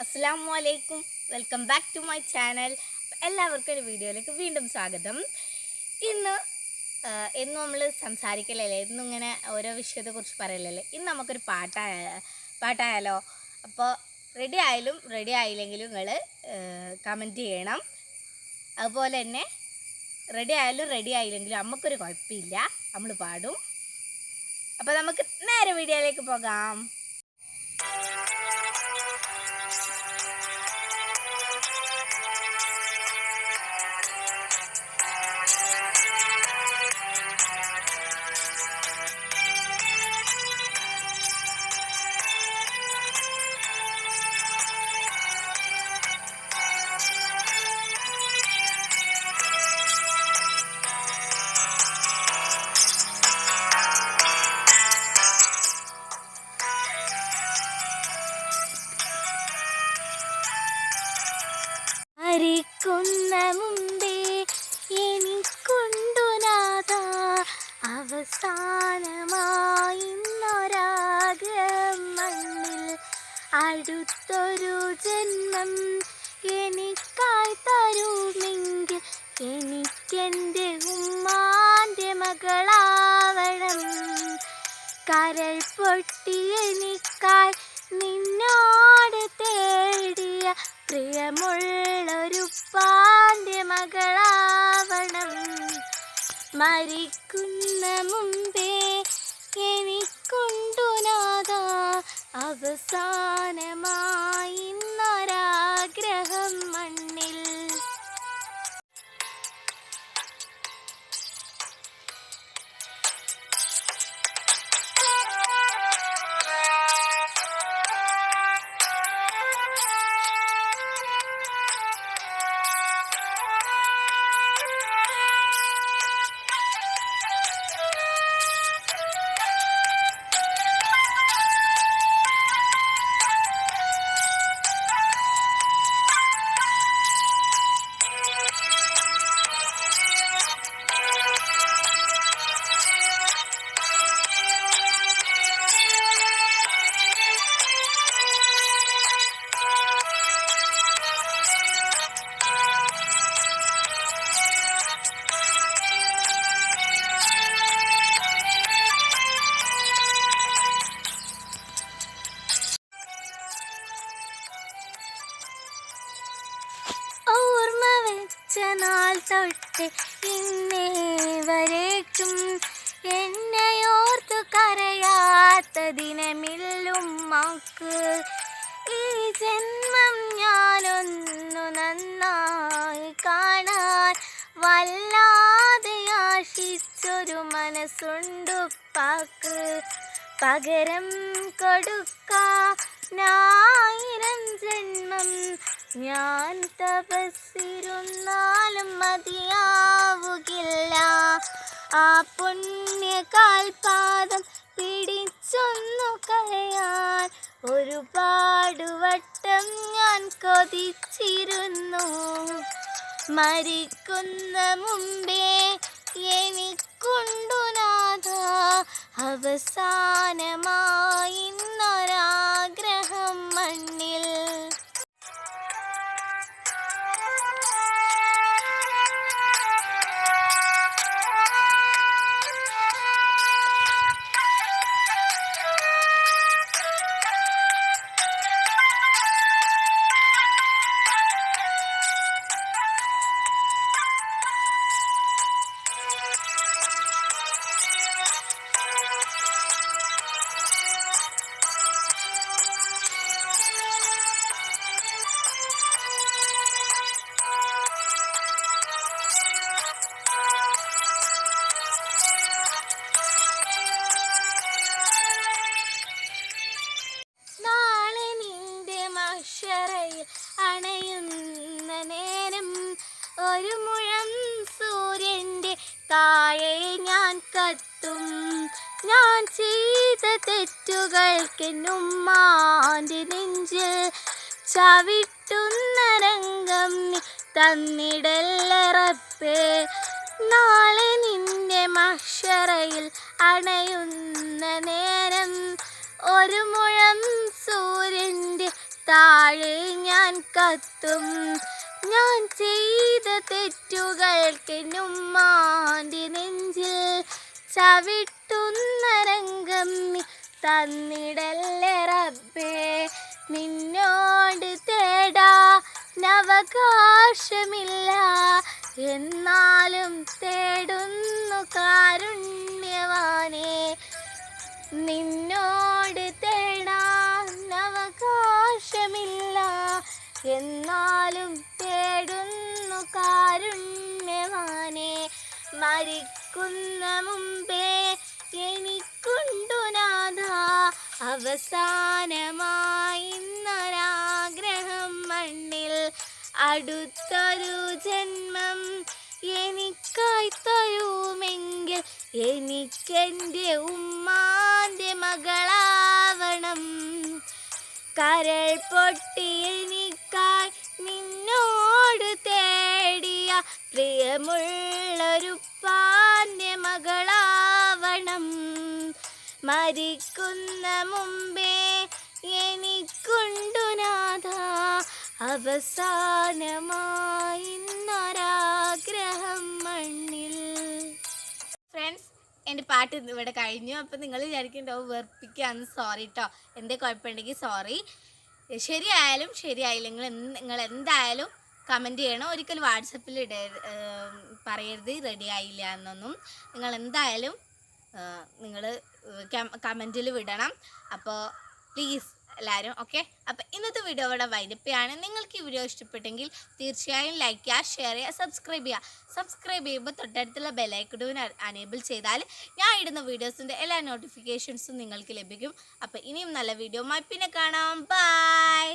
അസ്സലാമു അലൈക്കും. Welcome back to my channel. എല്ലാവർക്കും ഒരു വീഡിയോയിലേക്ക് വീണ്ടും സ്വാഗതം. ഇന്ന് എന്നും നമ്മൾ സംസാരിക്കലല്ലേ, എന്നും ഇങ്ങനെ ഓരോ വിഷയത്തെക്കുറിച്ച് പറയലല്ലേ. ഇന്ന് നമുക്കൊരു പാട്ടായാലോ? അപ്പോൾ റെഡി ആയാലും റെഡി ആയില്ലെങ്കിലും നിങ്ങൾ കമൻറ്റ് ചെയ്യണം. അതുപോലെ തന്നെ റെഡി ആയാലും റെഡി ആയില്ലെങ്കിലും നമുക്കൊരു കുഴപ്പമില്ല, നമ്മൾ പാടും. അപ്പോൾ നമുക്ക് നേരെ വീഡിയോയിലേക്ക് പോകാം. മരിക്കുന്ന മുമ്പേ എനിക്കുണ്ടു നാഥ അവസാനമായിന്നൊരാഗ്രഹം മണ്ണിൽ. അടുത്തൊരു ജന്മം എനിക്കായി തരുമെങ്കിൽ എനിക്കെൻ്റെ ഉമ്മാൻ്റെ മകളാവണം. കരൾ പൊട്ടി എനിക്കായി നിന്നോട് തേടിയ പ്രിയമുള്ളൊരു പാൻ്റെ മകളാവണം. മരിക്കുന്ന മുമ്പേ എനിക്കുണ്ടു നാഥ അവസാനമായിന്നൊരാഗ്രഹം മണ്ണിൽ. നാൾ തൊട്ട് ഇന്നേ വരേക്കും എന്നെയോർത്തു കരയാത്ത ദിനമില്ലുമ്മക്ക്. ഈ ജന്മം ഞാനൊന്നു നന്നായി കാണാൻ വല്ലാതെ ആശിച്ചൊരു മനസ്സുണ്ടുപ്പാക്ക്. പകരം കൊടുക്കാനായിരം ജന്മം ഞാൻ തപസ്സിരുന്നാലും മതിയാവുകില്ല. ആ പുണ്യകാൽപാദം പിടിച്ചൊന്നു കരയാൻ ഒരുപാട് വട്ടം ഞാൻ കൊതിച്ചിരുന്നു. മരിക്കുന്ന മുമ്പേ എനിക്കുണ്ടു നാഥ അവസാനമായിന്നൊരാഗ്രഹം മണ്ണിൽ. അണയുന്ന നേരം ഒരു മുഴം സൂര്യൻ്റെ താഴെ ഞാൻ കത്തും. ഞാൻ ചെയ്ത തെറ്റുകൾക്കെന്നുമ്മാൻ്റെ നെഞ്ചിൽ ചവിട്ടുന്ന രംഗം നീ തന്നിടല്ല റബ്ബേ. നാളെ നിന്റെ മഹ്ശറയിൽ അണയുന്ന നേരം ഒരു മുഴം സൂര്യൻ്റെ താഴെ താഴെ ഞാൻ കത്തും. ഞാൻ ചെയ്ത തെറ്റുകൾക്കെന്നുമ്മാൻ്റെ നെഞ്ചിൽ ചവിട്ടുന്ന രംഗം നീ തന്നിടല്ലേ റബ്ബേ. നിന്നോട് തേടാനവകാശമില്ല, എന്നാലും തേടുന്നു കാരുണ്യവാനേ. നിന്നോട് തേടാനവകാശമില്ല, എന്നാലും തേടുന്നു കാരുണ്യവാനേ. മരിക്കുന്ന മുമ്പേ എനിക്കുണ്ടു നാഥ അവസാനമായിന്നൊരാഗ്രഹം, മണ്ണിൽ അടുത്തൊരു ജന്മം എനിക്കായി തരുമെങ്കിൽ എനിക്കെൻ്റെ ഉമ്മാൻ്റെ മകളാവണം. കരൾ പൊട്ടി എനിക്കായി നിന്നോട് തേടിയ പ്രിയമുള്ളൊരുപ്പാൻ്റെ മകളാവണം. മരിക്കുന്ന മുമ്പേ എനിക്കുണ്ടു നാഥ അവസാനമായിന്നൊരാഗ്രഹം മണ്ണിൽ. ഫ്രണ്ട്സ്, എൻ്റെ പാട്ട് ഇവിടെ കഴിഞ്ഞു. അപ്പം നിങ്ങൾ വിചാരിക്കുന്നുണ്ടാവും വെറുപ്പിക്കുകയാണ്. സോറി കേട്ടോ, എന്തേ കുഴപ്പമുണ്ടെങ്കിൽ സോറി. ശരിയായാലും ശരിയായില്ലെങ്കിൽ നിങ്ങൾ എന്തായാലും കമൻറ്റ് ചെയ്യണം. ഒരിക്കലും വാട്സപ്പിൽ പറയരുത് റെഡി ആയില്ല എന്നൊന്നും. നിങ്ങൾ എന്തായാലും നിങ്ങൾ കമൻറ്റിൽ വിടണം. അപ്പോൾ പ്ലീസ് എല്ലാവരും ഓക്കെ. അപ്പോൾ ഇന്നത്തെ വീഡിയോ ഇവിടെ വൈൻഡപ്പാണ്. നിങ്ങൾക്ക് ഈ വീഡിയോ ഇഷ്ടപ്പെട്ടെങ്കിൽ തീർച്ചയായും ലൈക്ക് ചെയ്യുക, ഷെയർ ചെയ്യുക, സബ്സ്ക്രൈബ് ചെയ്യുക. സബ്സ്ക്രൈബ് ചെയ്യുമ്പോൾ തൊട്ടടുത്തുള്ള ബെല്ലൈക്കൺ അനേബിൾ ചെയ്താൽ ഞാൻ ഇടുന്ന വീഡിയോസിൻ്റെ എല്ലാ നോട്ടിഫിക്കേഷൻസും നിങ്ങൾക്ക് ലഭിക്കും. അപ്പോൾ ഇനിയും നല്ല വീഡിയോയുമായി പിന്നെ കാണാം. ബൈ.